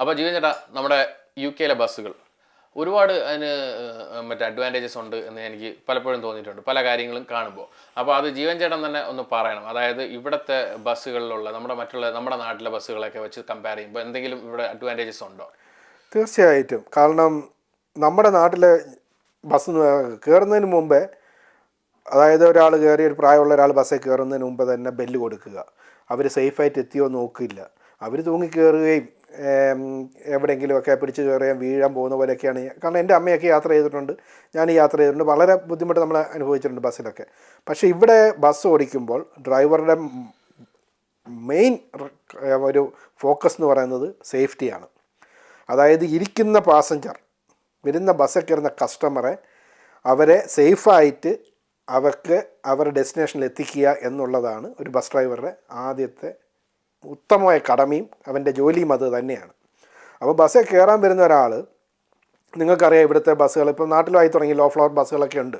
അപ്പോൾ ജീവൻ ചേട്ടാ, നമ്മുടെ UK ബസ്സുകൾ ഒരുപാട് അതിന് മറ്റേ അഡ്വാൻറ്റേജസ് ഉണ്ട് എന്ന് എനിക്ക് പലപ്പോഴും തോന്നിയിട്ടുണ്ട് പല കാര്യങ്ങളും കാണുമ്പോൾ. അപ്പോൾ അത് ജീവൻ ചേട്ടൻ തന്നെ ഒന്ന് പറയണം. അതായത് ഇവിടുത്തെ ബസ്സുകളിലുള്ള നമ്മുടെ നാട്ടിലെ ബസ്സുകളൊക്കെ വെച്ച് കമ്പയർ ചെയ്യുമ്പോൾ എന്തെങ്കിലും ഇവിടെ അഡ്വാൻറ്റേജസ് ഉണ്ടോ? തീർച്ചയായിട്ടും. കാരണം നമ്മുടെ നാട്ടിലെ ബസ് കയറുന്നതിന് മുമ്പേ, അതായത് ഒരാൾ കയറി, ഒരു പ്രായമുള്ള ഒരാൾ ബസ്സിൽ കയറുന്നതിന് മുമ്പ് തന്നെ ബെല്ല് കൊടുക്കുക. അവർ സേഫായിട്ട് എത്തിയോ നോക്കില്ല. അവർ തൂങ്ങി കയറുകയും എവിടെയെങ്കിലുമൊക്കെ പിടിച്ച് കയറുകയും വീഴാൻ പോകുന്ന പോലെയൊക്കെയാണ്. കാരണം എൻ്റെ അമ്മയൊക്കെ യാത്ര ചെയ്തിട്ടുണ്ട്, ഞാൻ യാത്ര ചെയ്തിട്ടുണ്ട്. വളരെ ബുദ്ധിമുട്ട് നമ്മൾ അനുഭവിച്ചിട്ടുണ്ട് ബസ്സിലൊക്കെ. പക്ഷേ ഇവിടെ ബസ് ഓടിക്കുമ്പോൾ ഡ്രൈവറുടെ മെയിൻ ഒരു ഫോക്കസ് എന്ന് പറയുന്നത് സേഫ്റ്റിയാണ്. അതായത് ഇരിക്കുന്ന പാസഞ്ചർ, വരുന്ന ബസ്സിൽ കയറുന്ന കസ്റ്റമറെ, അവരെ സേഫായിട്ട് അവർക്ക് അവരുടെ ഡെസ്റ്റിനേഷനിൽ എത്തിക്കുക എന്നുള്ളതാണ് ഒരു ബസ് ഡ്രൈവറുടെ ആദ്യത്തെ ഉത്തമമായ കടമയും അവൻ്റെ ജോലിയും അത് തന്നെയാണ്. അപ്പോൾ ബസ്സിൽ കയറാൻ വരുന്ന ഒരാൾ, നിങ്ങൾക്കറിയാം ഇവിടുത്തെ ബസ്സുകൾ ഇപ്പോൾ നാട്ടിലുമായി തുടങ്ങി ലോ ഫ്ലോർ ബസ്സുകളൊക്കെ ഉണ്ട്.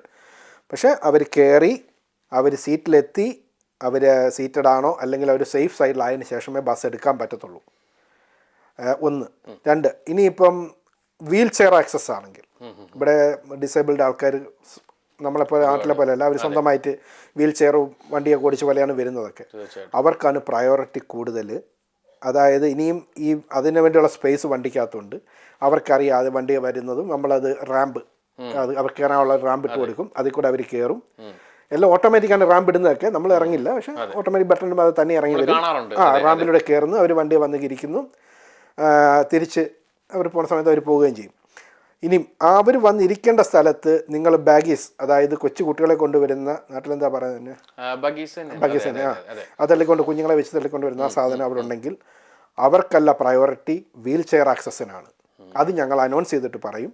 പക്ഷേ അവർ കയറി, അവർ സീറ്റിലെത്തി, അവർ സീറ്റഡ് ആണോ അല്ലെങ്കിൽ അവർ സേഫ് സൈഡിലായതിനു ശേഷമേ ബസ് എടുക്കാൻ പറ്റത്തുള്ളൂ. ഒന്ന്. രണ്ട്, ഇനിയിപ്പം വീൽ ചെയർ ആക്സസ് ആണെങ്കിൽ, ഇവിടെ ഡിസേബിൾഡ് ആൾക്കാർ നമ്മളെപ്പോലെ നാട്ടിലെ പോലെ അല്ല, അവർ സ്വന്തമായിട്ട് വീൽ ചെയർ വണ്ടിയൊക്കെ ഓടിച്ച് പോലെയാണ് വരുന്നതൊക്കെ. അവർക്കാണ് പ്രയോറിറ്റി കൂടുതൽ. അതായത് ഇനിയും അതിനു വേണ്ടിയുള്ള സ്പേസ് വണ്ടിക്കകത്തുണ്ട്. അവർക്കറിയാം അത് വണ്ടി വരുന്നതും നമ്മളത് റാമ്പ്, അത് അവർക്ക് കയറാനുള്ള റാമ്പ് ഇട്ട് കൊടുക്കും. അതിൽ കൂടെ അവർ കയറും. എല്ലാം ഓട്ടോമാറ്റിക്കാണ് റാമ്പ് ഇടുന്നതൊക്കെ, നമ്മൾ ഇറങ്ങില്ല. പക്ഷേ ഓട്ടോമാറ്റിക് ബട്ടൺ അത് തന്നെ ഇറങ്ങി വരും. റാമ്പിലൂടെ കയറുന്നു, അവർ വണ്ടി വന്ന് ഇരിക്കുന്നു, തിരിച്ച് അവർ പോകുന്ന സമയത്ത് അവർ പോവുകയും ചെയ്യും. ഇനി അവർ വന്നിരിക്കേണ്ട സ്ഥലത്ത് നിങ്ങൾ ബാഗീസ്, അതായത് കൊച്ചു കുട്ടികളെ കൊണ്ടുവരുന്ന, നാട്ടിലെന്താ പറയുന്നത്, ബഗീസ് തന്നെ, അതല്ലിക്കൊണ്ട് കുഞ്ഞുങ്ങളെ വെച്ച് തള്ളിക്കൊണ്ടുവരുന്ന ആ സാധനം അവിടെ ഉണ്ടെങ്കിൽ അവർക്കല്ല പ്രയോറിറ്റി, വീൽ ചെയർ ആക്സസിനാണ്. അത് ഞങ്ങൾ അനൗൺസ് ചെയ്തിട്ട് പറയും,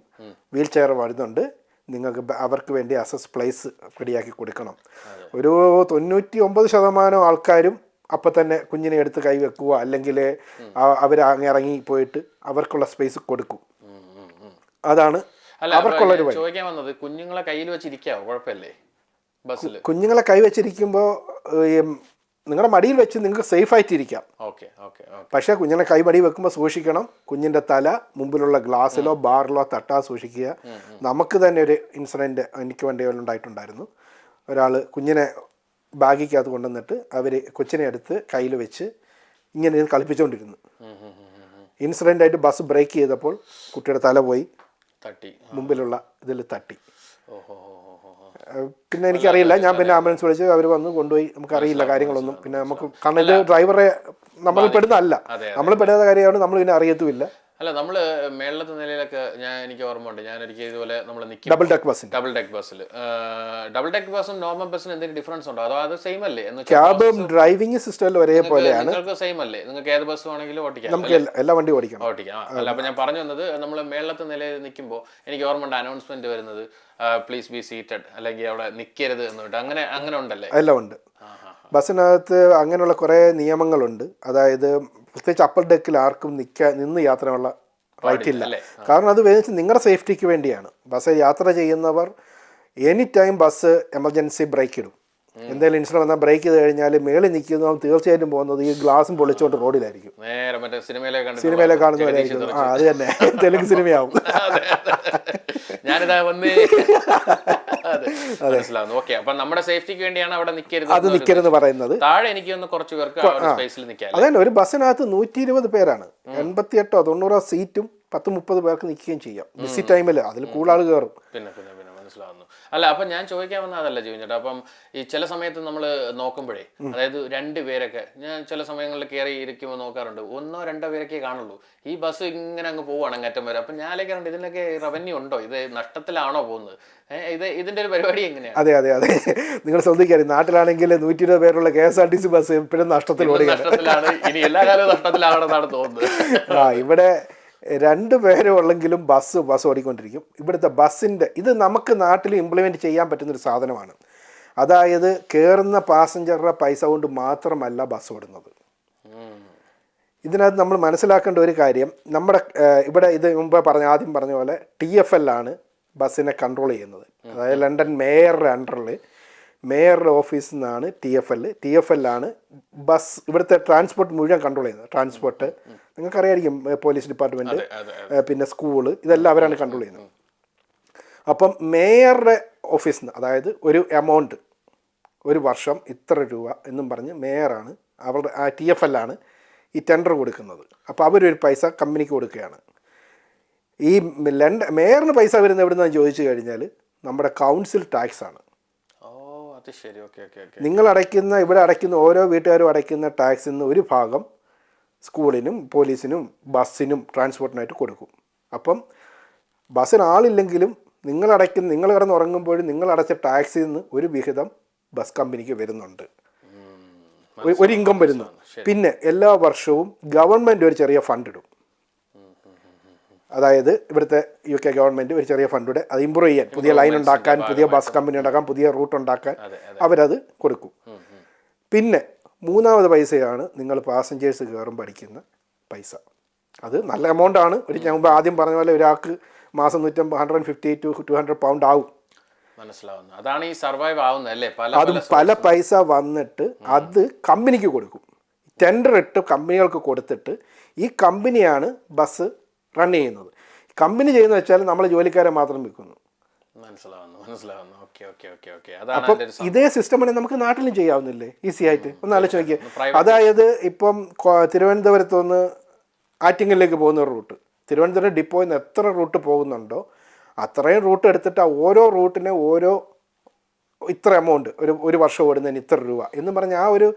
വീൽ ചെയർ വരുന്നുണ്ട്, നിങ്ങൾക്ക് അവർക്ക് വേണ്ടി അക്സസ് പ്ലേസ് റെഡിയാക്കി കൊടുക്കണം. ഒരു 99% ആൾക്കാരും അപ്പം തന്നെ കുഞ്ഞിനെ എടുത്ത് കൈവെക്കുക, അല്ലെങ്കിൽ അവർ അങ്ങ് ഇറങ്ങി പോയിട്ട് അവർക്കുള്ള സ്പേസ് കൊടുക്കും. അതാണ് അവർക്കുള്ളൊരു വഴി. ചോദിക്കാൻ വന്നത്, കുഞ്ഞുങ്ങളെ കയ്യിൽ വെച്ചിരിക്കാവോ? കുഴപ്പമില്ലേ ബസ്സിൽ? കുഞ്ഞുങ്ങളെ കൈ വെച്ചിരിക്കുമ്പോൾ നിങ്ങളുടെ മടിയിൽ വെച്ച് നിങ്ങൾക്ക് സേഫായിട്ടിരിക്കാം. പക്ഷേ കുഞ്ഞിനെ കൈ മടി വെക്കുമ്പോൾ സൂക്ഷിക്കണം, കുഞ്ഞിൻ്റെ തല മുമ്പിലുള്ള ഗ്ലാസ്സിലോ ബാറിലോ തട്ടാ സൂക്ഷിക്കുക. നമുക്ക് തന്നെ ഒരു ഇൻസിഡൻറ്റ് എനിക്ക് വേണ്ടി ഉണ്ടായിട്ടുണ്ടായിരുന്നു. ഒരാൾ കുഞ്ഞിനെ ബാഗിക്കകത്ത് കൊണ്ടുവന്നിട്ട് അവർ കൊച്ചിനെ എടുത്ത് കയ്യിൽ വെച്ച് ഇങ്ങനെ കളിപ്പിച്ചുകൊണ്ടിരുന്നു. ഇൻസിഡൻ്റായിട്ട് ബസ് ബ്രേക്ക് ചെയ്തപ്പോൾ കുട്ടിയുടെ തല പോയി മുമ്പിലുള്ള ഇതിൽ തട്ടി. പിന്നെ എനിക്കറിയില്ല, ഞാൻ പിന്നെ ആംബുലൻസ് വിളിച്ച് അവർ വന്ന് കൊണ്ടുപോയി. നമുക്കറിയില്ല കാര്യങ്ങളൊന്നും. പിന്നെ നമുക്ക് കാരണം ഇത് ഡ്രൈവറെ നമ്മൾ പെടുന്നതല്ല, നമ്മൾ പെടുന്ന കാര്യമാണ്, നമ്മൾ പിന്നെ അറിയത്തുമില്ല. അല്ല, നമ്മൾ മേളത്തെ നിലയിലൊക്കെ എനിക്ക് ഓർമ്മയുണ്ട്, ഞാനൊരിക്കൽ ഇതുപോലെ നമ്മൾ ഡബിൾ ഡെക്ക് ബസ്സും നോർമൽ ബസ്സിന് എന്തെങ്കിലും ഡിഫറൻസ് ഉണ്ടോ, അതോ അത് സെയിം അല്ലേ? ക്യാബും ഡ്രൈവിംഗ് സിസ്റ്റം ഒരേപോലെയാണ്. നിങ്ങൾക്ക് സെയിം അല്ലേ? നിങ്ങൾക്ക് ഏത് ബസ് വേണമെങ്കിലും ഓടിക്കാം, നമുക്ക് എല്ലാ വണ്ടി ഓടിക്കാം. അല്ല, അപ്പോൾ ഞാൻ പറഞ്ഞു വന്നത്, നമ്മൾ മേളത്തെ നിലയിൽ നിൽക്കുമ്പോൾ എനിക്ക് ഓർമ്മയുണ്ട് അനൗൺസ്മെന്റ് വരുന്നത്, പ്ലീസ് ബി സീറ്റഡ്, അല്ലെങ്കിൽ അവിടെ നിൽക്കരുത് എന്നിട്ട് അങ്ങനെ ഉണ്ടല്ലേ? എല്ലാം ഉണ്ട്. ബസ്സിനകത്ത് അങ്ങനെയുള്ള കുറേ നിയമങ്ങളുണ്ട്. അതായത് പ്രത്യേകിച്ച് അപ്പർ ഡെക്കിൽ ആർക്കും നിന്ന് യാത്രയുള്ള റൈറ്റ് ഇല്ല. കാരണം അത് വെച്ച് നിങ്ങളുടെ സേഫ്റ്റിക്ക് വേണ്ടിയാണ്. ബസ്സിൽ യാത്ര ചെയ്യുന്നവർ any time bus emergency break ഇടും. എന്തെങ്കിലും ഇൻസിഡന്റ് വന്നാൽ ബ്രേക്ക് ചെയ്ത് കഴിഞ്ഞാൽ മേളിൽ നിൽക്കുന്നവർ തീർച്ചയായിട്ടും പോകുന്നത് ഈ ഗ്ലാസും പൊളിച്ചുകൊണ്ട് റോഡിലായിരിക്കും. സിനിമയിലെ കാണുന്നവരായിരിക്കും. അത് തന്നെ, തെലുങ്ക് സിനിമയാവും. നമ്മുടെ സേഫ്റ്റിക്ക് വേണ്ടിയാണ് അവിടെ അത് നിൽക്കരുത് പറയുന്നത്. താഴെ എനിക്ക് കുറച്ച് പേർക്ക് അതന്നെ, ഒരു ബസ്സിനകത്ത് 120 പേരാണ്. 88 or 90 സീറ്റും 10-30 പേർക്ക് നിൽക്കുകയും ചെയ്യാം. ബിസി ടൈമിൽ അതിൽ കൂടുതൽ ആൾ കയറും. മനസ്സിലാവുന്നു. അല്ല, അപ്പം ഞാൻ ചോദിക്കാൻ വന്ന അതല്ല ജീവൻ ചേട്ടാ. അപ്പം ഈ ചില സമയത്ത് നമ്മൾ നോക്കുമ്പോഴേ, അതായത് 2 പേരൊക്കെ, ഞാൻ ചില സമയങ്ങളിൽ കയറി ഇരിക്കുമ്പോൾ നോക്കാറുണ്ട്, 1-2 പേരൊക്കെ കാണുള്ളൂ. ഈ ബസ് ഇങ്ങനെ അങ്ങ് പോവുകയാണ് അങ്ങറ്റം വരെ. അപ്പം ഞാൻ ആലോചിക്കാറുണ്ട്, ഇതിനൊക്കെ റവന്യൂ ഉണ്ടോ? ഇത് നഷ്ടത്തിലാണോ പോകുന്നത്? ഇതിന്റെ ഒരു പരിപാടി എങ്ങനെയാണ്? അതെ, നിങ്ങൾ ശ്രദ്ധിക്കാറ്, നാട്ടിലാണെങ്കിൽ 120 പേരുള്ള KSRTC ബസ് എപ്പോഴും നഷ്ടത്തിലാണ്. ഇനി എല്ലാ കാലവും നഷ്ടത്തിലാണെന്നാണ് തോന്നുന്നത്. ഇവിടെ 2 പേരെ ഉള്ളെങ്കിലും ബസ് ഓടിക്കൊണ്ടിരിക്കും. ഇവിടുത്തെ ബസ്സിൻ്റെ ഇത് നമുക്ക് നാട്ടിൽ ഇംപ്ലിമെൻറ്റ് ചെയ്യാൻ പറ്റുന്നൊരു സാധനമാണ്. അതായത് കയറുന്ന പാസഞ്ചറുടെ പൈസ കൊണ്ട് മാത്രമല്ല ബസ് ഓടുന്നത്. ഇതിനകത്ത് നമ്മൾ മനസ്സിലാക്കേണ്ട ഒരു കാര്യം, നമ്മുടെ ഇവിടെ ഇത് മുമ്പ് ആദ്യം പറഞ്ഞ പോലെ TFL ആണ് ബസ്സിനെ കൺട്രോൾ ചെയ്യുന്നത്. അതായത് ലണ്ടൻ മേയറുടെ അണ്ടറിൽ മേയറുടെ ഓഫീസിൽ നിന്നാണ് TFL ആണ് ബസ് ഇവിടുത്തെ ട്രാൻസ്പോർട്ട് മുഴുവൻ കൺട്രോൾ ചെയ്യുന്നത്. ട്രാൻസ്പോർട്ട് നിങ്ങൾക്കറിയായിരിക്കും, പോലീസ് ഡിപ്പാർട്ട്മെൻറ്റ്, പിന്നെ സ്കൂള്, ഇതെല്ലാം അവരാണ് കൺട്രോൾ ചെയ്യുന്നത്. അപ്പം മേയറുടെ ഓഫീസിൽ നിന്ന്, അതായത് ഒരു എമൗണ്ട് ഒരു വർഷം ഇത്ര രൂപ എന്നും പറഞ്ഞ് മേയറാണ് അവരുടെ TFL ആണ് ഈ ടെൻഡർ കൊടുക്കുന്നത്. അപ്പോൾ അവരൊരു പൈസ കമ്പനിക്ക് കൊടുക്കുകയാണ്. ഈ മേയറിന് പൈസ വരുന്നത് എവിടെ നിന്നാണ് ചോദിച്ചു കഴിഞ്ഞാൽ നമ്മുടെ കൗൺസിൽ ടാക്സ് ആണ്. ശരി, ഓക്കെ. നിങ്ങൾ അടയ്ക്കുന്ന, ഇവിടെ അടയ്ക്കുന്ന ഓരോ വീട്ടുകാരും അടയ്ക്കുന്ന ടാക്സിൽ നിന്ന് ഒരു ഭാഗം സ്കൂളിനും പോലീസിനും ബസ്സിനും ട്രാൻസ്പോർട്ടിനായിട്ട് കൊടുക്കും. അപ്പം ബസ്സിന് ആളില്ലെങ്കിലും നിങ്ങൾ കിടന്ന് ഉറങ്ങുമ്പോഴും നിങ്ങൾ അടച്ച ടാക്സിൽ നിന്ന് ഒരു വിഹിതം ബസ് കമ്പനിക്ക് വരുന്നുണ്ട്, ഒരു ഇൻകം വരുന്നു. പിന്നെ എല്ലാ വർഷവും ഗവൺമെൻറ് ഒരു ചെറിയ ഫണ്ട് ഇടും. അതായത് ഇവിടുത്തെ UK ഗവൺമെൻറ് ഒരു ചെറിയ ഫണ്ടിവിടെ അത് ഇമ്പ്രൂവ് ചെയ്യാൻ, പുതിയ ലൈൻ ഉണ്ടാക്കാൻ, പുതിയ ബസ് കമ്പനി ഉണ്ടാക്കാൻ, പുതിയ റൂട്ട് ഉണ്ടാക്കാൻ അവരത് കൊടുക്കും. പിന്നെ മൂന്നാമത് പൈസയാണ് നിങ്ങൾ പാസഞ്ചേഴ്സ് കയറുമ്പോൾ അടിക്കുന്ന പൈസ. അത് നല്ല എമൗണ്ട് ആണ്. ഞാൻ മുമ്പ് ആദ്യം പറഞ്ഞ പോലെ ഒരാൾക്ക് മാസം 150 to 200 പൗണ്ട് ആവും. മനസ്സിലാവുന്നു. അതാണ് ഈ സർവൈവ് ആവുന്നത് അല്ലേ? അതും പല പൈസ വന്നിട്ട് അത് കമ്പനിക്ക് കൊടുക്കും. ടെൻഡർ ഇട്ട് കമ്പനികൾക്ക് കൊടുത്തിട്ട് ഈ കമ്പനിയാണ് ബസ് റൺ ചെയ്യുന്നത്. കമ്പനി ചെയ്യുന്നത് വെച്ചാൽ നമ്മൾ ജോലിക്കാരെ മാത്രം വെക്കുന്നു. മനസ്സിലാവുന്നു. അപ്പം ഇതേ സിസ്റ്റം ആണ് നമുക്ക് നാട്ടിലും ചെയ്യാവുന്നില്ലേ, ഈസി ആയിട്ട്? ഒന്ന് ആലോചിച്ച് നോക്കിയേ. അതായത് ഇപ്പം തിരുവനന്തപുരത്ത് നിന്ന് ആറ്റിങ്ങലിലേക്ക് പോകുന്ന ഒരു റൂട്ട്, തിരുവനന്തപുരം ഡിപ്പോയിൽ നിന്ന് എത്ര റൂട്ട് പോകുന്നുണ്ടോ അത്രയും റൂട്ട് എടുത്തിട്ട് ഓരോ റൂട്ടിന് ഓരോ ഇത്ര എമൗണ്ട്, ഒരു വർഷം ഓടുന്നതിന് ഇത്ര രൂപ എന്ന് പറഞ്ഞ് ആ ഒരു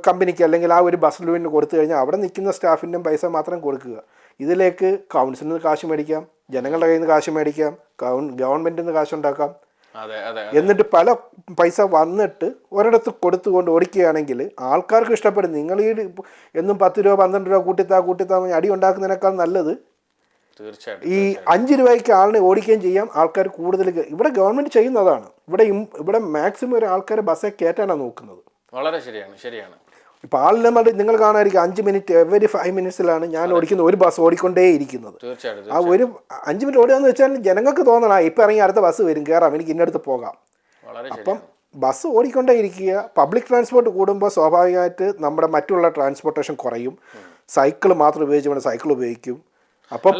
കമ്പനിക്ക് അല്ലെങ്കിൽ ആ ഒരു ബസ് ലൂവിന് കൊടുത്തു കഴിഞ്ഞാൽ അവിടെ നിൽക്കുന്ന സ്റ്റാഫിൻ്റെയും പൈസ മാത്രം കൊടുക്കുക. ഇതിലേക്ക് കൗൺസിലിൽ നിന്ന് കാശ് മേടിക്കാം, ജനങ്ങളുടെ കയ്യിൽ നിന്ന് കാശ് മേടിക്കാം, ഗവൺമെൻറ്റിൽ നിന്ന് കാശുണ്ടാക്കാം. എന്നിട്ട് പല പൈസ വന്നിട്ട് ഒരിടത്ത് കൊടുത്തുകൊണ്ട് ഓടിക്കുകയാണെങ്കിൽ ആൾക്കാർക്ക് ഇഷ്ടപ്പെടും. നിങ്ങൾ ഈ എന്നും 10 രൂപ 12 രൂപ കൂട്ടിത്താ അടി ഉണ്ടാക്കുന്നതിനേക്കാൾ നല്ലത് ഈ 5 രൂപയ്ക്ക് ആളിനെ ഓടിക്കുകയും ചെയ്യാം. ആൾക്കാർ കൂടുതൽ ഇവിടെ ഗവൺമെൻറ് ചെയ്യുന്നതാണ്. ഇവിടെ മാക്സിമം ഒരു ആൾക്കാരെ ബസ്സേ കയറ്റാനാണ് നോക്കുന്നത്. വളരെ ശരിയാണ്. ഇപ്പോൾ ആളില്ലാതെ നിങ്ങൾ കാണാതിരിക്കും 5 മിനിറ്റ് എവരി 5 മിനിറ്റ്സിലാണ് ഞാൻ ഓടിക്കുന്ന ഒരു ബസ് ഓടിക്കൊണ്ടേ ഇരിക്കുന്നത്. ആ ഒരു 5 മിനിറ്റ് ഓടുകയെന്ന് വെച്ചാൽ ജനങ്ങൾക്ക് തോന്നണം ഇപ്പം ഇറങ്ങി അടുത്ത ബസ് വരും, കയറാം, എനിക്ക് ഇന്നടുത്ത് പോകാം. അപ്പം ബസ് ഓടിക്കൊണ്ടേ ഇരിക്കുക. പബ്ലിക് ട്രാൻസ്പോർട്ട് കൂടുമ്പോൾ സ്വാഭാവികമായിട്ട് നമ്മുടെ മറ്റുള്ള ട്രാൻസ്പോർട്ടേഷൻ കുറയും. സൈക്കിൾ മാത്രം ഉപയോഗിച്ചുകൊണ്ട് സൈക്കിൾ ഉപയോഗിക്കും. അപ്പോൾ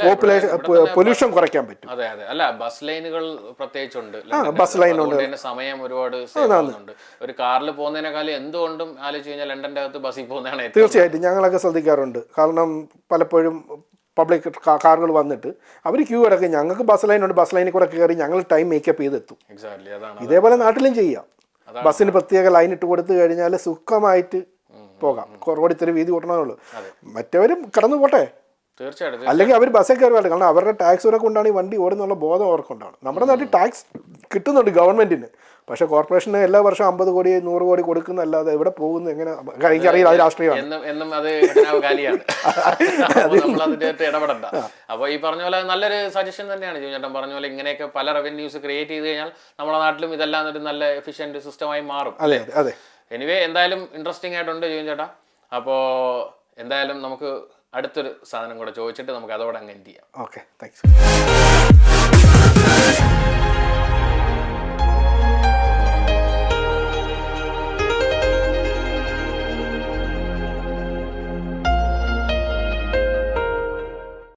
പൊല്യൂഷൻ കുറയ്ക്കാൻ പറ്റും. അല്ല, ബസ് ലൈനുകൾ പ്രത്യേകിച്ചുണ്ട്. ബസ് ലൈനുണ്ട്, സമയം ഒരുപാട് സേവ്. ഒരു കാറിൽ പോകുന്നതിനേക്കാളും എന്തുകൊണ്ടും ആലോചിച്ച് കഴിഞ്ഞാൽ ലണ്ടൻ്റെ അകത്ത് ബസ്സിൽ പോകുന്നതാണ്. തീർച്ചയായിട്ടും ഞങ്ങളൊക്കെ ശ്രദ്ധിക്കാറുണ്ട്. കാരണം പലപ്പോഴും പബ്ലിക് കാറുകൾ വന്നിട്ട് അവർ ക്യൂ കിടക്കും. ഞങ്ങൾക്ക് ബസ് ലൈനുണ്ട്, ബസ് ലൈനിൽ കൂടെ കയറി ഞങ്ങൾ ടൈം മേക്കപ്പ് ചെയ്തെത്തും. ഇതേപോലെ നാട്ടിലും ചെയ്യാം. ബസ്സിന് പ്രത്യേക ലൈൻ ഇട്ട് കൊടുത്തു കഴിഞ്ഞാൽ സുഖമായിട്ട് പോകാം. റോഡിൽ ഇത്തിരി വീതി കൂട്ടണമെന്നുള്ളൂ, മറ്റവരും കടന്നു പോട്ടെ. തീർച്ചയായിട്ടും. അല്ലെങ്കിൽ അവർ ബസ്സിൽ കയറുകയാണ്. കാരണം അവരുടെ ടാക്സ് വരെ കൊണ്ടാണ് ഈ വണ്ടി ഓടുന്നുള്ള ബോധം അവർക്കുണ്ടാണ്. നമ്മുടെ നാട്ടിൽ ടാക്സ് കിട്ടുന്നുണ്ട് ഗവൺമെന്റിന്, പക്ഷെ കോർപ്പറേഷന് എല്ലാ വർഷം 50 കോടി 100 കോടി കൊടുക്കുന്നല്ലാതെ എവിടെ പോകുന്നു എങ്ങനെ എനിക്കറിയില്ല. അത് രാഷ്ട്രീയമാണ്. ഇടപെടണ്ട. അപ്പോൾ ഈ പറഞ്ഞ പോലെ നല്ലൊരു സജഷൻ തന്നെയാണ് ചേട്ടൻ പറഞ്ഞ പോലെ. ഇങ്ങനെയൊക്കെ പല റവന്യൂസ് ക്രിയേറ്റ് ചെയ്ത് കഴിഞ്ഞാൽ നമ്മുടെ നാട്ടിലും ഇതെല്ലാം ഒരു നല്ല എഫിഷ്യന്റ് സിസ്റ്റമായി മാറും. അതെ. എനിവേ എന്തായാലും ഇൻട്രസ്റ്റിംഗ് ആയിട്ടുണ്ട് ജോയിൻ ചേട്ടാ. അപ്പോൾ എന്തായാലും നമുക്ക് അടുത്തൊരു സാധനം കൂടെ ചോദിച്ചിട്ട് നമുക്ക് അതോടെ അങ്ങ് എൻഡ് ചെയ്യാം. Okay, thanks.